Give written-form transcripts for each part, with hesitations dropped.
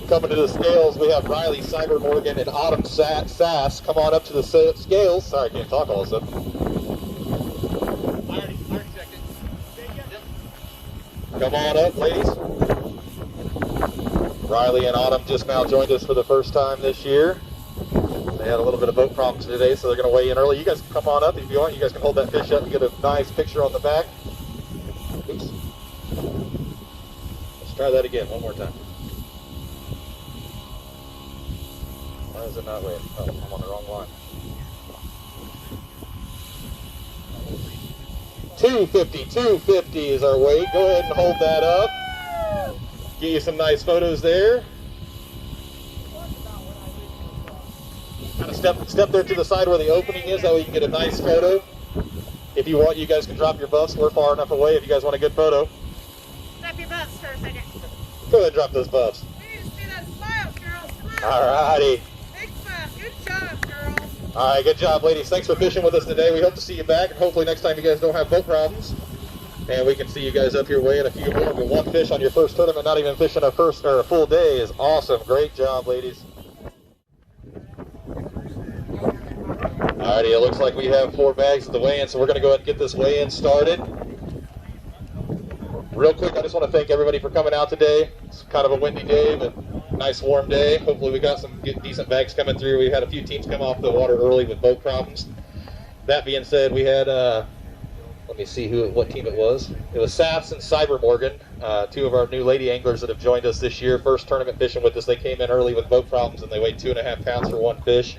Coming to the scales, we have Riley Cyber Morgan and Autumn Sass. Come on up to the scales. Sorry, I can't talk all of a sudden. I already checked it. Come on up, ladies. Riley and Autumn just now joined us for the first time this year. They had a little bit of boat problems today, so they're going to weigh in early. You guys can come on up if you want. You guys can hold that fish up and get a nice picture on the back. Oops. Let's try that again, one more time. Why is it not weighing? Oh, I'm on the wrong line. 250 is our weight. Go ahead and hold that up. Get you some nice photos there. Kind of step there to the side where the opening is, that way you can get a nice photo. If you want, you guys can drop your buffs. We're far enough away if you guys want a good photo. Drop your buffs for a second. Go ahead and drop those buffs. We need to see that smile, girls. Come on. Alrighty. Big smile. Good job, girls. Alright, good job, ladies. Thanks for fishing with us today. We hope to see you back, and hopefully next time you guys don't have boat problems. And we can see you guys up here weighing a few more. But one fish on your first tournament, not even fishing a full day, is awesome. Great job, ladies. Alrighty, it looks like we have 4 bags of the weigh-in, so we're going to go ahead and get this weigh-in started. Real quick, I just want to thank everybody for coming out today. It's kind of a windy day, but nice warm day. Hopefully we got some decent bags coming through. We had a few teams come off the water early with boat problems. That being said, we had, let me see what team it was. It was Sass and Cyber Morgan, 2 of our new lady anglers that have joined us this year. First tournament fishing with us. They came in early with boat problems, and they weighed 2.5 pounds for one fish.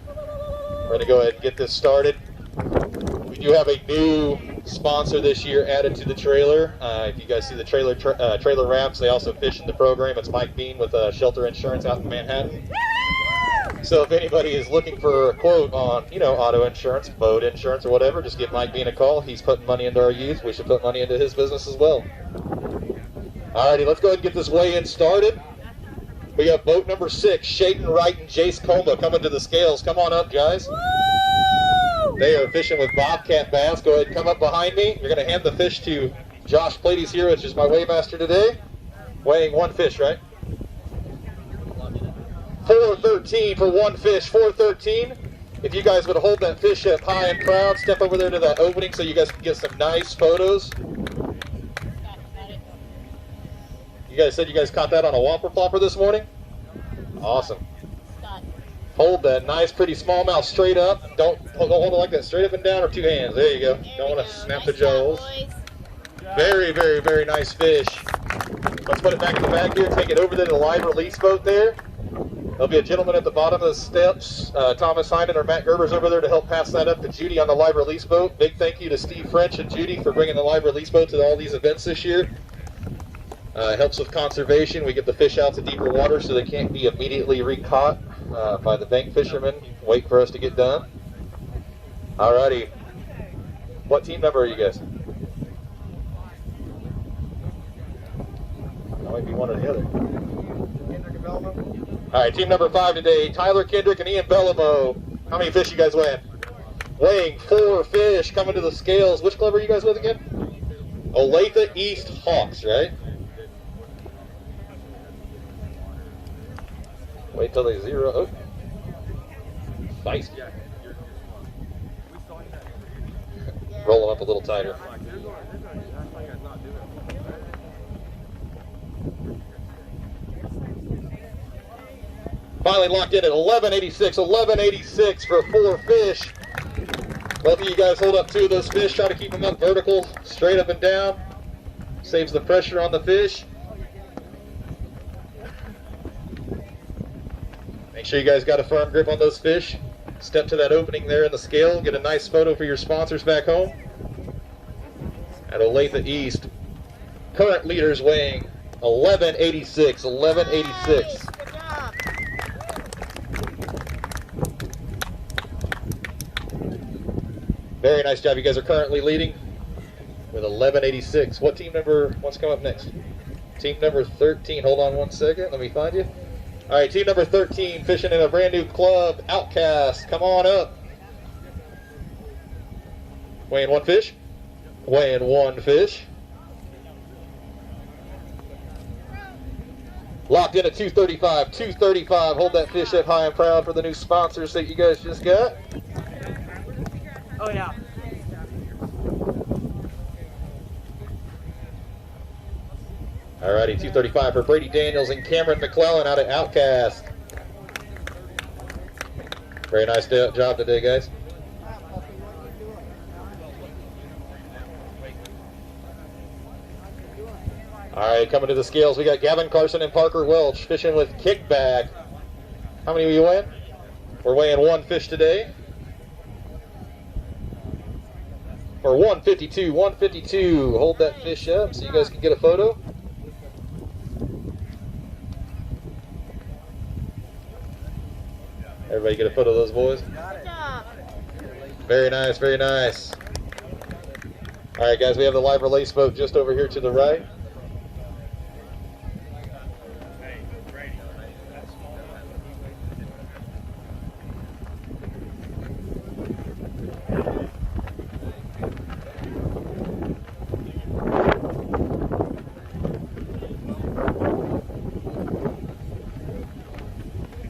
We're going to go ahead and get this started. We do have a new sponsor this year added to the trailer. If you guys see the trailer wraps, they also fish in the program. It's Mike Bean with Shelter Insurance out in Manhattan. So if anybody is looking for a quote on, auto insurance, boat insurance, or whatever, just give Mike Bean a call. He's putting money into our youth. We should put money into his business as well. Alrighty, let's go ahead and get this weigh-in started. We have boat number 6, Shaden Wright and Jace Coma coming to the scales. Come on up, guys. Woo! They are fishing with Bobcat bass. Go ahead and come up behind me. You're going to hand the fish to Josh Platies here, which is my weighmaster today. Weighing one fish, right? 413 for one fish, 413. If you guys would hold that fish up high and proud, step over there to that opening so you guys can get some nice photos. You guys said you guys caught that on a whopper plopper this morning? Awesome. Hold that nice, pretty smallmouth straight up. Don't hold it like that, straight up and down, or 2 hands. There you go. Don't want to snap the jaws. Very, very, very nice fish. Let's put it back in the bag here. Take it over to the live release boat there. There'll be a gentleman at the bottom of the steps. Thomas Hyman or Matt Gerber's over there to help pass that up to Judy on the live release boat. Big thank you to Steve French and Judy for bringing the live release boat to all these events this year. It helps with conservation. We get the fish out to deeper water so they can't be immediately recaught by the bank fishermen. Wait for us to get done. Alrighty. What team number are you guys? That might be one or the other. Alright, team number 5 today, Tyler Kendrick and Ian Bellamo. How many fish you guys weighing? Weighing 4 fish coming to the scales. Which club are you guys with again? Olathe East Hawks, right? Wait till they zero. Oh. Feisty. Roll them up a little tighter. Finally locked in at 1186. 1186 for 4 fish. Both of you guys hold up 2 of those fish. Try to keep them up vertical, straight up and down. Saves the pressure on the fish. Make sure you guys got a firm grip on those fish. Step to that opening there in the scale. Get a nice photo for your sponsors back home. At Olathe East, current leaders weighing 1186. 1186. Good job. Very nice job. You guys are currently leading with 1186. What team number wants to come up next? Team number 13. Hold on one second. Let me find you. All right, team number 13, fishing in a brand new club, Outcast. Come on up. Weighing 1 fish. Weighing 1 fish. Locked in at 235, 235. Hold that fish up high and proud for the new sponsors that you guys just got. Oh, yeah. Alrighty, 235 for Brady Daniels and Cameron McClellan out of Outcast. Very nice job today, guys. Alright, coming to the scales, we got Gavin Carson and Parker Welch fishing with Kickback. How many are you weighing? We're weighing one fish today. For 152, 152. Hold that fish up so you guys can get a photo. Everybody get a photo of those boys? Good job. Very nice, very nice. All right, guys, we have the live release boat just over here to the right.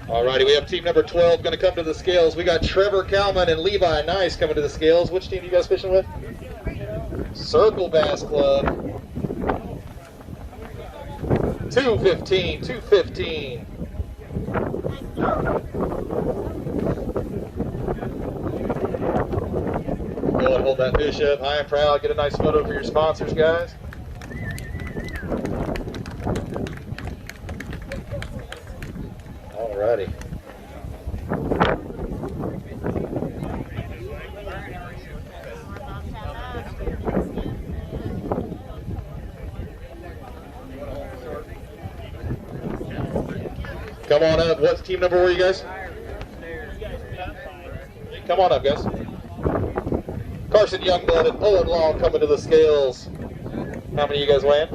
Alrighty, we have team number 12 going to come to the scales. We got Trevor Kalman and Levi Nice coming to the scales. Which team are you guys fishing with? Circle Bass Club. 215, 215. Go and hold that fish up high and proud. Get a nice photo for your sponsors, guys. Alrighty. Come on up. What team number were you guys? Come on up, guys. Carson Youngblood and Owen Long coming to the scales. How many of you guys weighing?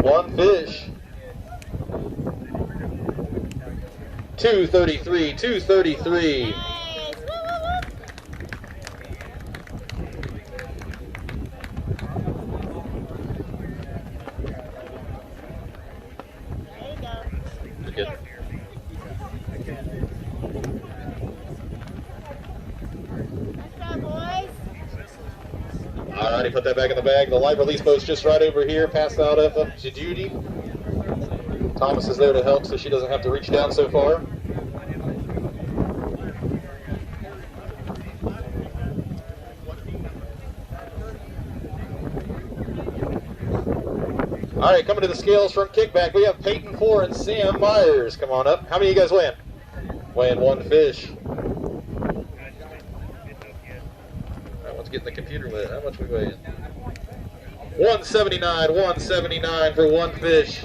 One fish. 233, 233. Nice. Woo, woo, woo. There you go. You're good. Nice job, boys. Alrighty, put that back in the bag. The live release boat's just right over here. Pass that up to Judy. Thomas is there to help so she doesn't have to reach down so far. All right, coming to the scales from Kickback, we have Peyton Four and Sam Myers. Come on up. How many of you guys weighing? Weighing one fish. That one's getting the computer lit. How much we weighing? 179, 179 for one fish.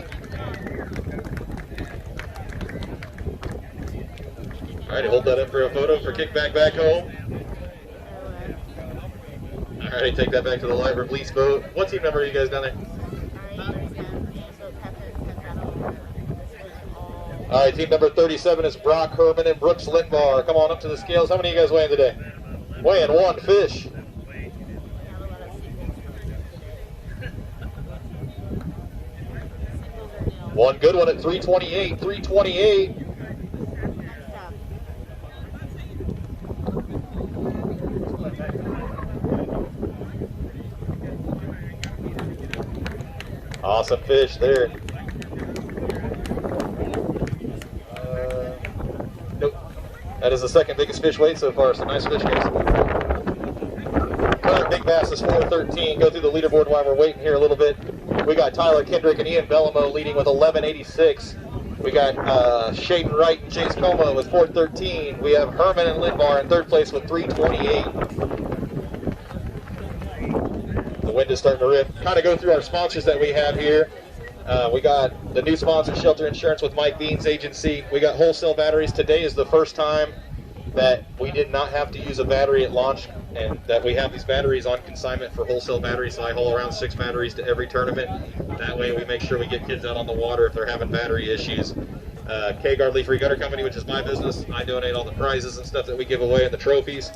All right, hold that up for a photo for Kickback back home. All right, take that back to the live release boat. What team number are you guys down there? All right, team number 37 is Brock Herman and Brooks Lindbar. Come on up to the scales. How many of you guys weighing today? Weighing one fish. One good one at 328, 328. Awesome fish there. Nope. That is the second biggest fish weight so far, so nice fish, guys. Current big bass is 413. Go through the leaderboard while we're waiting here a little bit. We got Tyler Kendrick and Ian Bellamo leading with 1186. We got Shaden Wright and Chase Como with 413. We have Herman and Lindbar in third place with 328. The wind is starting to rip. Kind of go through our sponsors that we have here. We got the new sponsor, Shelter Insurance with Mike Bean's agency. We got wholesale batteries. Today is the first time that we did not have to use a battery at launch, and that we have these batteries on consignment for wholesale batteries. So I haul around 6 batteries to every tournament. That way we make sure we get kids out on the water if they're having battery issues. K-Guard Leaf Free Gutter Company, which is my business. I donate all the prizes and stuff that we give away and the trophies.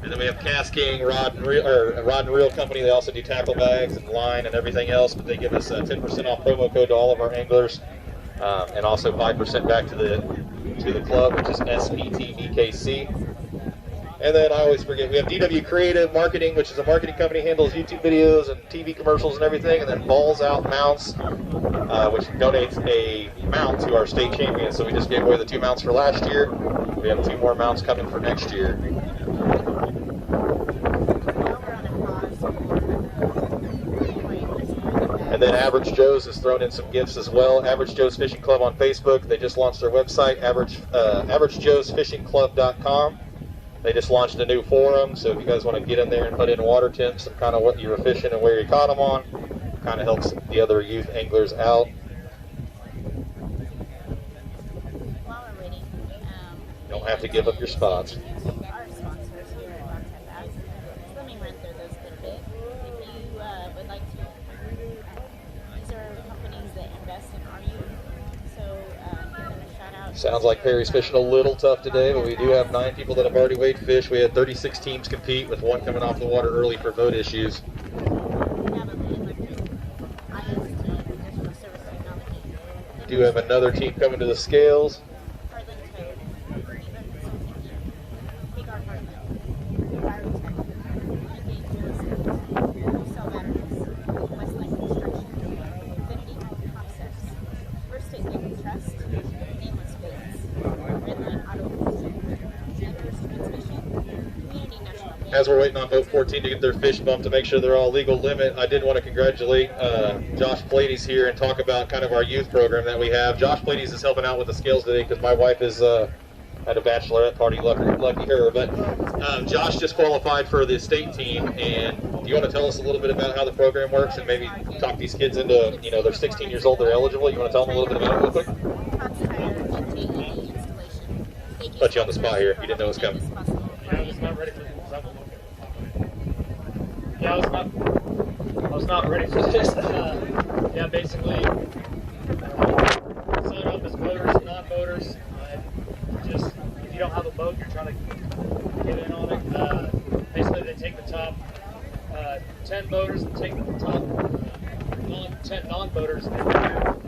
And then we have Cast King Rod and Reel Company. They also do tackle bags and line and everything else, but they give us a 10% off promo code to all of our anglers. and also 5% back to the club, which is SPTVKC. And then I always forget, we have DW Creative Marketing, which is a marketing company, handles YouTube videos and TV commercials and everything. And then Balls Out Mounts, which donates a mount to our state champion. So we just gave away the 2 mounts for last year. We have 2 more mounts coming for next year. And then Average Joe's has thrown in some gifts as well. Average Joe's Fishing Club on Facebook. They just launched their website, AverageJoe'sFishingClub.com. They just launched a new forum, so if you guys want to get in there and put in water temps and kind of what you were fishing and where you caught them on, kind of helps the other youth anglers out. While we're waiting, Don't have to give up your spots. our sponsors here at Bobcat Bass. So let me run through those a little bit. If you would like to, these are companies that invest in our youth. So give them a shout out. Sounds like Perry's fishing a little tough today, but we do have 9 people that have already weighed fish. We had 36 teams compete, with 1 coming off the water early for boat issues. We do have another team coming to the scales. As we're waiting on boat 14 to get their fish bumped to make sure they're all legal limit, I did want to congratulate Josh Plades here and talk about kind of our youth program that we have. Josh Plades is helping out with the scales today because my wife is at a bachelorette party, lucky her. But Josh just qualified for the state team, and do you want to tell us a little bit about how the program works and maybe talk these kids into, you know, they're 16 years old, they're eligible. You want to tell them a little bit about it real quick? Put you on the spot here if you didn't know it was coming. Yeah, I was not ready for this. Yeah, I was not ready for this. Yeah, basically, sign up as boaters and non-boaters. Just if you don't have a boat, you're trying to get in on it. Basically, they take the top 10 boaters and take the top 10 non-boaters and do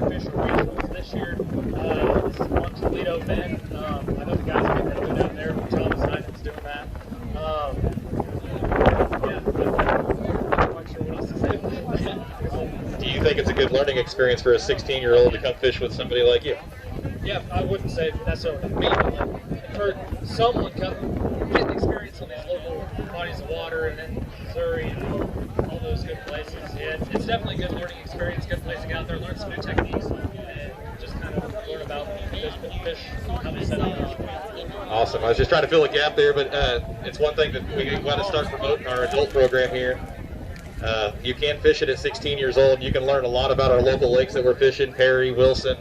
official regionals. This year, this is on Toledo Bend. I know the guys are getting good out there. Thomas Hyden's doing that. Yeah, I'm not quite sure what else to say about that. Do you think it's a good learning experience for a 16-year-old to come fish with somebody like you? Yeah, I wouldn't say necessarily me, but for someone getting experience on these local bodies of water and in Missouri and all those good places. Yeah, it's definitely a good learning experience, good place to get out there, learn some new techniques, and just kind of learn about fish, how they set up. Awesome. I was just trying to fill a gap there, but it's one thing that we got to start promoting our adult program here. You can fish it at 16 years old. You can learn a lot about our local lakes that we're fishing, Perry, Wilson,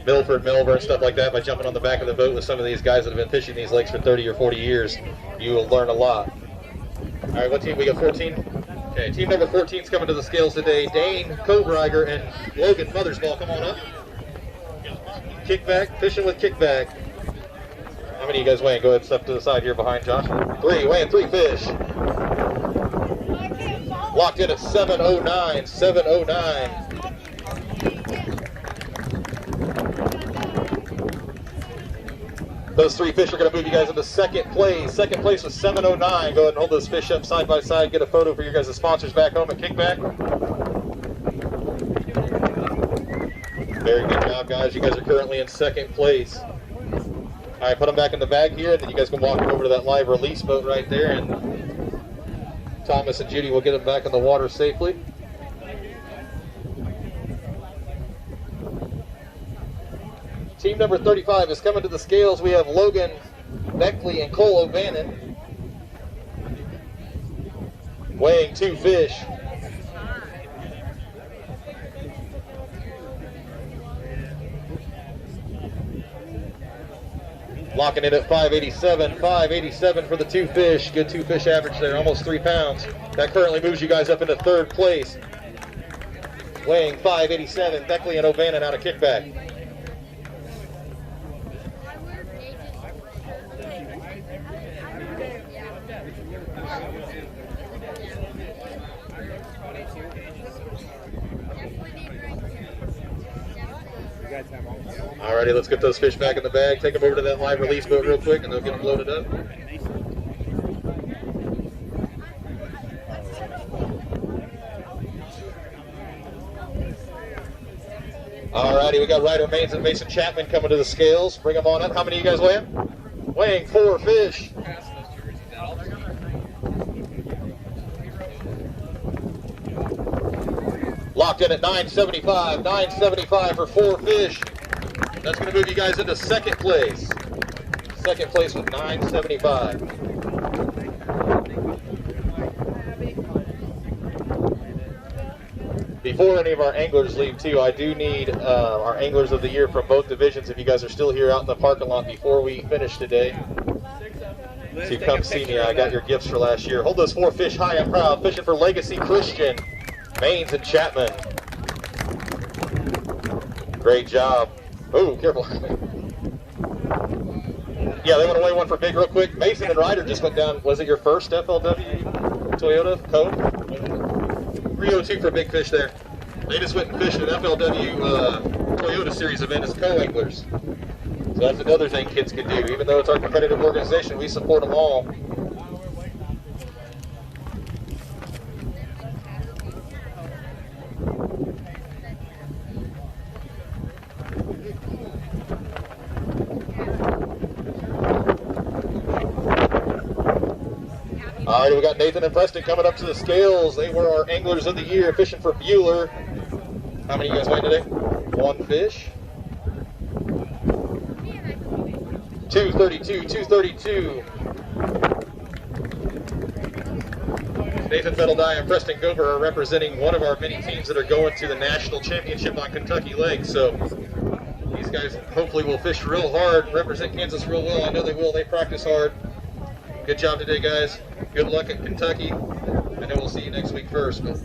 Milford, Melbourne, stuff like that, by jumping on the back of the boat with some of these guys that have been fishing these lakes for 30 or 40 years. You will learn a lot. All right, what team? We got 14? Okay, team number 14 is coming to the scales today. Dane Kovreiger and Logan Mothersball, come on up. Kickback, fishing with kickback. How many of you guys weighing? Go ahead and step to the side here behind Josh. 3, weighing 3 fish. Locked in at 709, 709. Those 3 fish are going to move you guys into second place. Second place was 709. Go ahead and hold those fish up side by side. Get a photo for your guys' sponsors back home at Kickback. Very good job, guys. You guys are currently in second place. All right, put them back in the bag here, and then you guys can walk over to that live release boat right there, and Thomas and Judy will get them back in the water safely. Team number 35 is coming to the scales. We have Logan Beckley and Cole O'Bannon weighing 2 fish. Locking it at 587. 587 for the 2 fish. Good 2 fish average there, almost 3 pounds. That currently moves you guys up into third place. Weighing 587, Beckley and O'Bannon out of Kickback. Alrighty, let's get those fish back in the bag. Take them over to that live release boat real quick, and they'll get them loaded up. Alrighty, we got Ryder Maines and Mason Chapman coming to the scales. Bring them on up. How many of you guys weighing? Weighing 4 fish. Locked in at 975. 975 for 4 fish. That's going to move you guys into second place. Second place with 975. Before any of our anglers leave too, I do need our anglers of the year from both divisions, if you guys are still here out in the parking lot before we finish today, to come see me. I got your gifts for last year. Hold those 4 fish high and proud. Fishing for Legacy Christian, Maines and Chapman. Great job. Oh, careful. Yeah, they want to weigh one for big real quick. Mason and Ryder just went down. Was it your first FLW Toyota Code? 302 for big fish there. They just went and fished an FLW Toyota Series event as co-anglers. So that's another thing kids can do. Even though it's our competitive organization, we support them all. All right, we got Nathan and Preston coming up to the scales. They were our anglers of the year, fishing for Bueller. How many of you guys weighed today? 1 fish. 232, 232. Nathan Fettledye and Preston Gover are representing one of our many teams that are going to the national championship on Kentucky Lake. So these guys hopefully will fish real hard and represent Kansas real well. I know they will. They practice hard. Good job today, guys. Good luck at Kentucky. I know we'll see you next week first. But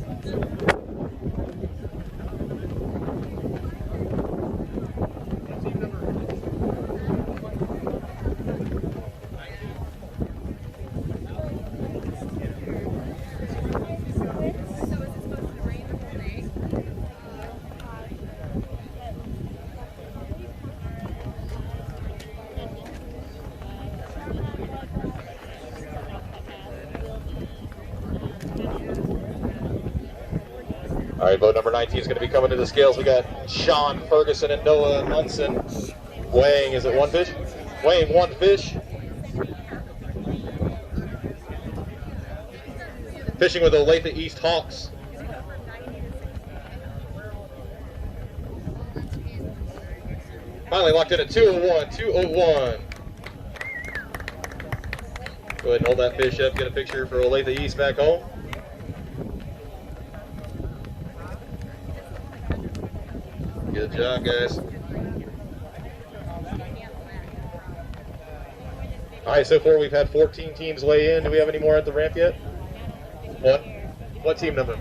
all right, boat number 19 is going to be coming to the scales. We got Sean Ferguson and Noah Munson weighing, is it 1 fish? Weighing 1 fish. Fishing with Olathe East Hawks. Finally locked in at 201, 201. Go ahead and hold that fish up, get a picture for Olathe East back home. Good job, guys. All right, so far we've had 14 teams weigh in. Do we have any more at the ramp yet? What? What team number?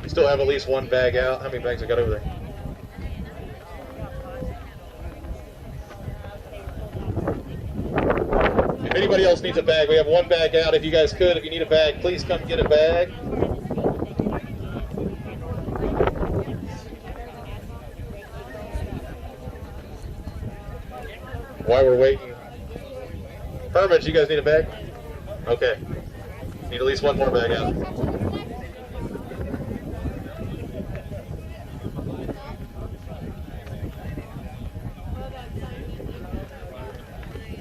Still have at least 1 bag out. How many bags I got over there? If anybody else needs a bag, we have 1 bag out. If you guys could, if you need a bag, please come get a bag. While we're waiting. Hermits, you guys need a bag? Okay. Need at least 1 more bag out.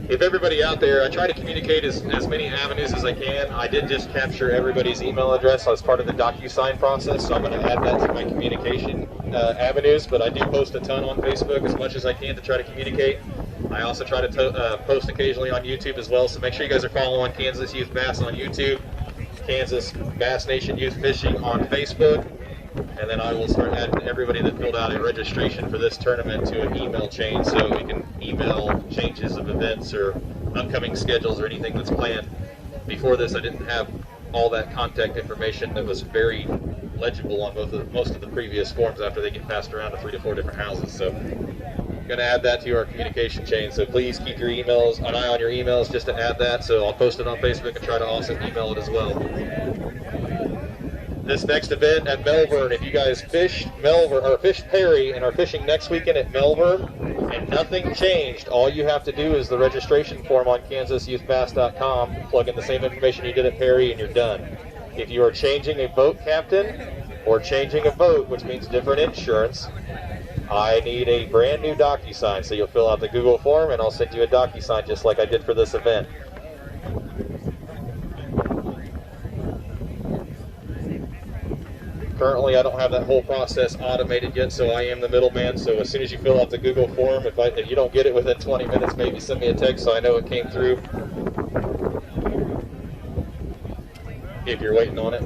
If everybody out there, I try to communicate as many avenues as I can. I did just capture everybody's email address as part of the DocuSign process, so I'm going to add that to my communication avenues, but I do post a ton on Facebook as much as I can to try to communicate. I also try to post occasionally on YouTube as well, so make sure you guys are following Kansas Youth Bass on YouTube, Kansas Bass Nation Youth Fishing on Facebook, and then I will start adding everybody that filled out a registration for this tournament to an email chain so we can email changes of events or upcoming schedules or anything that's planned. Before this, I didn't have all that contact information that was very legible on most of the previous forms after they get passed around to 3 to 4 different houses. So I'm going to add that to our communication chain. So please keep your emails, an eye on your emails just to add that. So I'll post it on Facebook and try to also email it as well. This next event at Melbourne, if you guys fished Melbourne or fished Perry and are fishing next weekend at Melbourne and nothing changed, all you have to do is the registration form on KansasYouthBass.com, plug in the same information you did at Perry, and you're done. If you are changing a boat captain or changing a boat, which means different insurance, I need a brand new DocuSign. So you'll fill out the Google form and I'll send you a DocuSign just like I did for this event. Currently, I don't have that whole process automated yet, so I am the middleman. So as soon as you fill out the Google form, if you don't get it within 20 minutes, maybe send me a text so I know it came through. If you're waiting on it.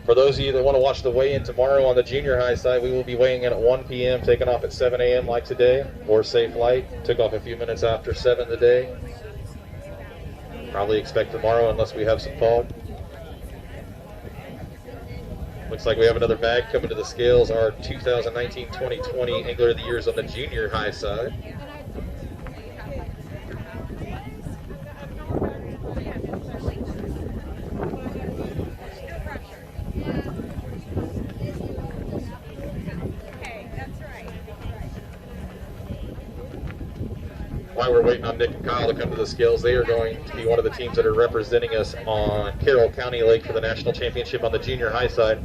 For those of you that want to watch the weigh-in tomorrow on the junior high side, we will be weighing in at 1 p.m., taking off at 7 a.m. like today, or safe light. Took off a few minutes after 7 today. Probably expect tomorrow unless we have some fog. Looks like we have another bag coming to the scales. Our 2019-2020 Angler of the Year is on the junior high side. While we're waiting on Nick and Kyle to come to the scales, they are going to be one of the teams that are representing us on Carroll County Lake for the national championship on the junior high side.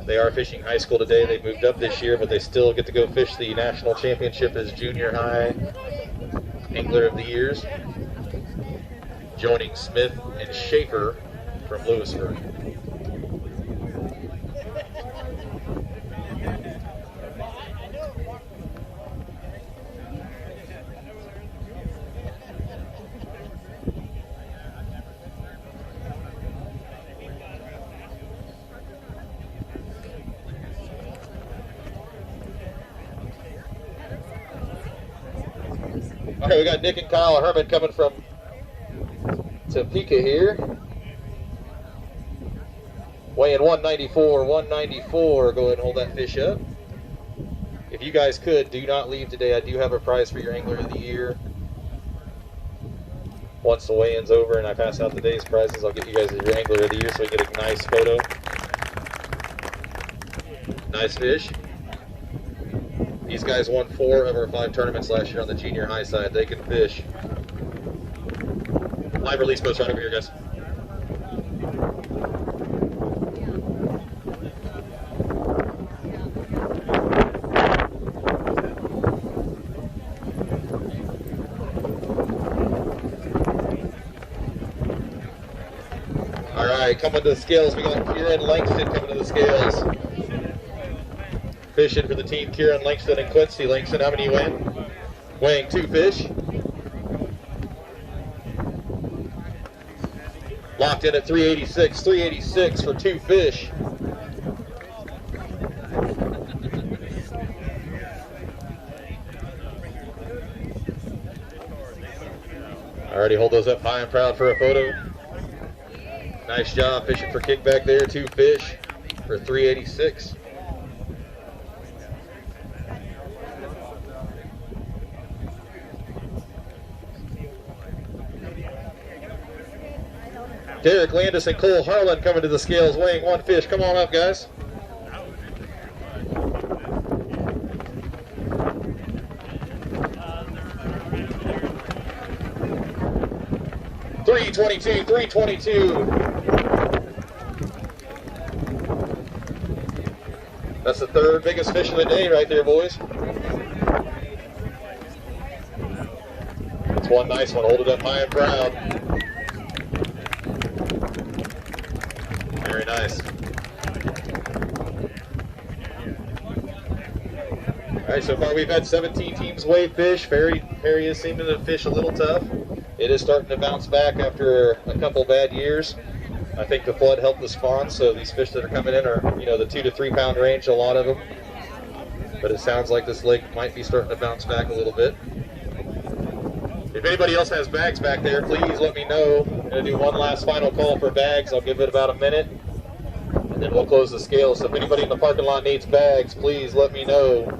They are fishing high school today. They moved up this year, but they still get to go fish the national championship as junior high Angler of the Years, joining Smith and Schaefer from Lewisburg. All right, we got Nick and Kyle Herman coming from Topeka here. Weighing 194, 194. Go ahead and hold that fish up. If you guys could, do not leave today. I do have a prize for your Angler of the Year. Once the weigh-in's over and I pass out the day's prizes, I'll get you guys your Angler of the Year so we get a nice photo. Nice fish. These guys won 4 of our 5 tournaments last year on the junior high side. They can fish. Live release post right over here, guys. All right, coming to the scales, we got Kieran Langston coming to the scales. Fishing for the team, Kieran Langston and Quincy Langston. How many you weighing? Weighing 2 fish. Locked in at 386. 386 for 2 fish. Alrighty, hold those up high and proud for a photo. Nice job fishing for kickback there. 2 fish for 386. Derek Landis and Cole Harlan coming to the scales, weighing 1 fish. Come on up, guys. $322, $322. That's the 3rd biggest fish of the day right there, boys. That's one nice one. Hold it up high and proud. Very nice. All right, so far we've had 17 teams weigh fish. Perry is seeming to fish a little tough. It is starting to bounce back after a couple bad years. I think the flood helped the spawn, so these fish that are coming in are, the 2 to 3 pound range, a lot of them. But it sounds like this lake might be starting to bounce back a little bit. If anybody else has bags back there, please let me know. I'm going to do one last final call for bags. I'll give it about a minute, and then we'll close the scale. So if anybody in the parking lot needs bags, please let me know.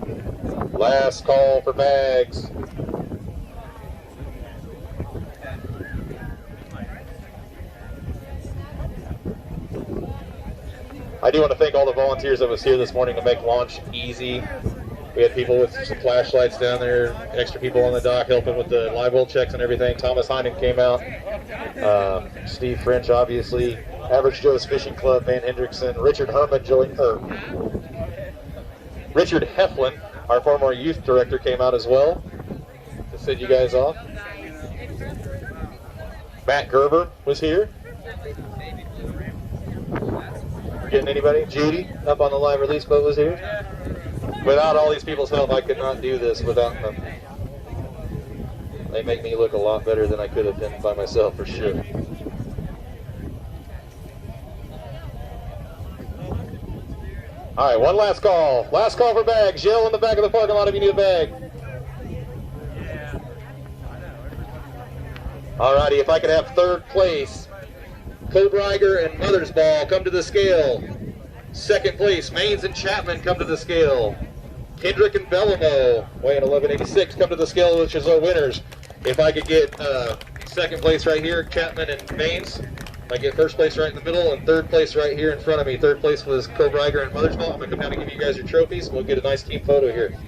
Last call for bags. I do want to thank all the volunteers that was here this morning to make launch easy. We had people with some flashlights down there, extra people on the dock helping with the live well checks and everything. Thomas Heinen came out. Steve French, obviously. Average Joe's Fishing Club, Van Hendrickson. Richard Herman joined her. Richard Heflin, our former youth director, came out as well to send you guys off. Matt Gerber was here. Getting anybody? Judy up on the live release boat was here. Without all these people's help, I could not do this without them. They make me look a lot better than I could have been by myself, for sure. All right, one last call. Last call for bags. Yell in the back of the parking lot if you need a bag. All righty, if I could have third place, Kobriger and Mothersbaugh come to the scale. Second place, Maines and Chapman come to the scale. Kendrick and Bellamo, weighing 1186, come to the scale, which is our winners. If I could get second place right here, Chapman and Maines. I get first place right in the middle, and third place right here in front of me. Third place was Kobriger and Mothersbaugh. I'm going to come down and give you guys your trophies. We'll get a nice team photo here.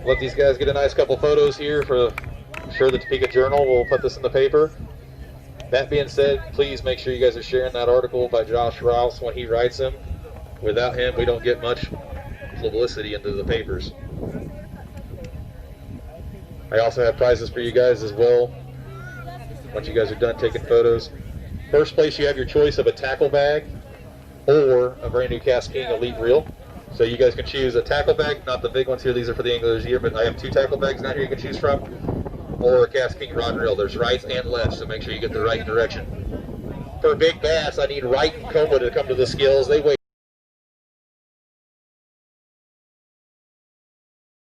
Let these guys get a nice couple photos here for sure the Topeka Journal. We'll put this in the paper. That being said, please make sure you guys are sharing that article by Josh Rouse when he writes them. Without him, we don't get much publicity into the papers. I also have prizes for you guys as well once you guys are done taking photos. First place, you have your choice of a tackle bag or a brand new Cast King Elite Reel. So you guys can choose a tackle bag, not the big ones here, these are for the anglers here, but I have 2 tackle bags down here you can choose from, or a Cast King rod and reel. There's rights and lefts, so make sure you get the right direction. For big bass, I need Wright and Coma to come to the scales. They weigh